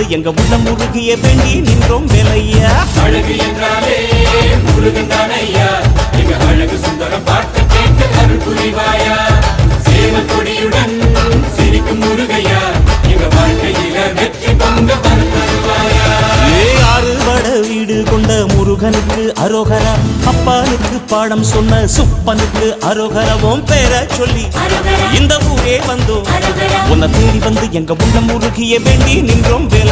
வந்து எங்க உள்ளம் முருகிய வேண்டி நின்றோம் வேலையா. அழகு என்றாலே முருகன் தானையா, எங்க அழகு சுந்தரம் பார்த்து கேட்டு அருள் புரிவாயா. சேவல் கொடியுடன் சிரிக்கும் முருகையா, எங்க வாழ்க்கையில வெற்றி பொங்க தருவாயா. ஆறுபட வீடு கொண்ட முருகனுக்கு அரோகரா, அப்பானுக்கு பாடம் சொன்ன சுப்பனுக்கு அரோகரவும் பேர சொல்லி இந்த ஊரே வந்தோம் உன்னை தேடி வந்து எங்க உள்ளம் முருகிய வேண்டி நின்றோம் வேலை.